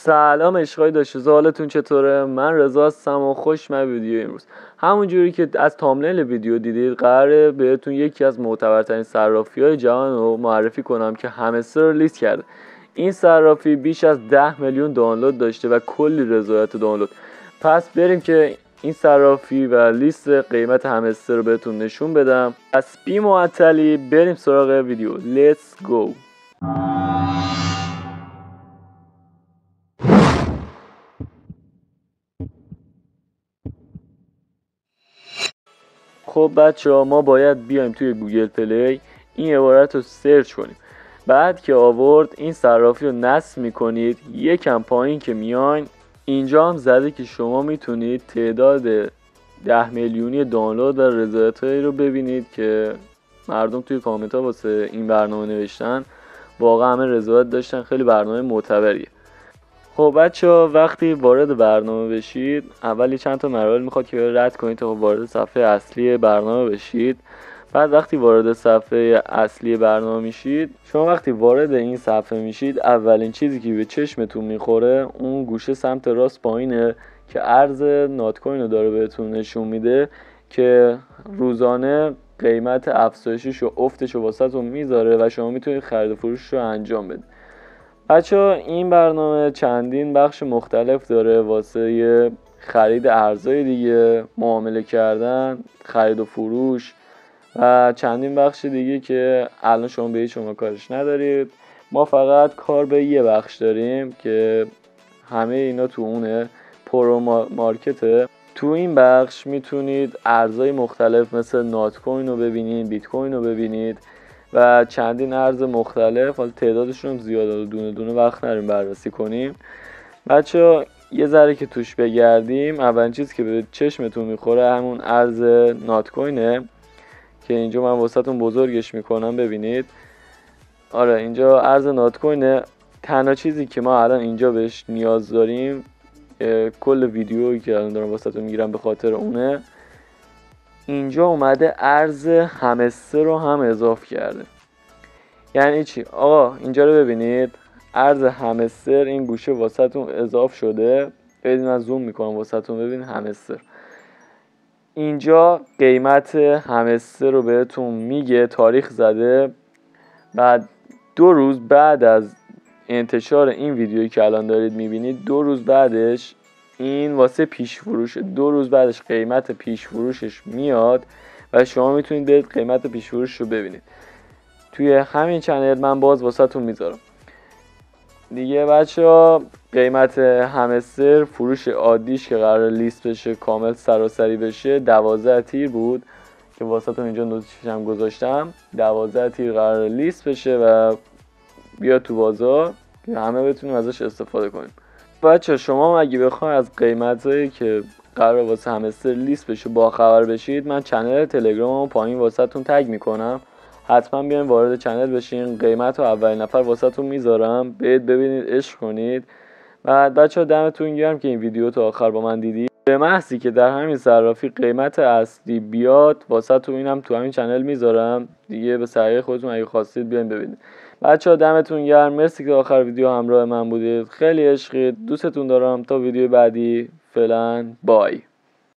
سلام عشقای داشته، حالتون چطوره؟ من رضا هستم و خوش اومدید ویدیو امروز. همونجوری که از تامنیل ویدیو دیدید، قراره بهتون یکی از معتبرترین صرافی‌های جهان رو معرفی کنم که همستر رو لیست کرده. این صرافی بیش از 10 میلیون دانلود داشته و کلی رضایت دانلود. پس بریم که این صرافی و لیست قیمت همستر رو بهتون نشون بدم. پس بی معطلی بریم سراغ ویدیو. Let's go. خب بچه‌ها، ما باید بیایم توی گوگل پلی این عبارت رو سرچ کنیم. بعد که آورد این صرافی رو نصب میکنید. یکم پایین که میاین اینجا هم زده که شما میتونید تعداد 10 میلیونی دانلود و رضایت‌هایی رو ببینید که مردم توی کامنت ها واسه این برنامه نوشتن. واقعا همه رضایت داشتن، خیلی برنامه معتبریه. خب بچه‌ها، وقتی وارد برنامه بشید اولی چند تا مراحل میخواد که رد کنید تا وارد صفحه اصلی برنامه بشید. بعد وقتی وارد صفحه اصلی برنامه میشید، شما وقتی وارد این صفحه میشید اولین چیزی که به چشمتون میخوره اون گوشه سمت راست پایینه که ارز نات کوین رو داره بهتون نشون میده که روزانه قیمت افزایشش و افزایشش رو واسهتون میذاره و شما میتونید خرید و فروش رو انجام بدید. بچه‌ها، این برنامه چندین بخش مختلف داره واسه خرید ارزهای دیگه، معامله کردن، خرید و فروش و چندین بخش دیگه که الان شما به هیچ شما کارش ندارید. ما فقط کار به یه بخش داریم که همه اینا تو اونه، پرو مارکته. تو این بخش میتونید ارزهای مختلف مثل نات کوین رو ببینید، بیت کوین رو ببینید و چندین ارز مختلف. حالا تعدادشون زیاده، دونه دونه وقت نریم بررسی کنیم. بچه‌ها یه ذره که توش بگردیم، اولین چیزی که به چشمتون میخوره همون ارز نات کوینه که اینجا من واسهتون بزرگش میکنم ببینید. آره، اینجا ارز نات کوینه. تنها چیزی که ما الان اینجا بهش نیاز داریم، کل ویدیویی که الان دارم واسهتون میگیرم به خاطر اونه، اینجا اومده ارز همستر رو هم اضافه کرده. یعنی چی؟ آقا اینجا رو ببینید، ارز همستر این گوشه واسهتون اضافه شده. ببینید من زوم میکنم واسهتون ببین همستر. اینجا قیمت همستر رو بهتون میگه، تاریخ زده. بعد 2 روز بعد از انتشار این ویدیویی که الان دارید میبینید، 2 روز بعدش این واسه پیش فروش، 2 روز بعدش قیمت پیش فروشش میاد و شما میتونید برید قیمت پیش فروش رو ببینید. توی همین چنل من باز واسهتون میذارم دیگه. بچه‌ها قیمت همستر فروش عادیش که قرار لیست بشه کامل سراسری بشه 12 تیر بود که واسهتون اینجا نوتیفیکیشن هم گذاشتم. 12 تیر قرار لیست بشه و بیاد تو بازار که همه بتونیم ازش استفاده کنیم. بچه شما اگه بخواید از قیمتایی که قرار واسه همستر لیست بشه با خبر بشید، من چنل تلگراممو پایین واسهتون تگ میکنم. حتما بیاین وارد چنل بشین. قیمت رو اولین نفر واسهتون میذارم، برید ببینید، عشق کنید. و بچه‌ها دمتون گرم که این ویدیو تا آخر با من دیدید. به محضی که در همین صرافی قیمت اصلی بیاد واسهتون اینم تو همین چنل میذارم دیگه. به سعی خودتون اگه خواستید بیاین ببینید. بچه‌ها دمتون گرم، مرسی که آخر ویدیو همراه من بودید. خیلی عشقید، دوستتون دارم. تا ویدیو بعدی، فعلا بای.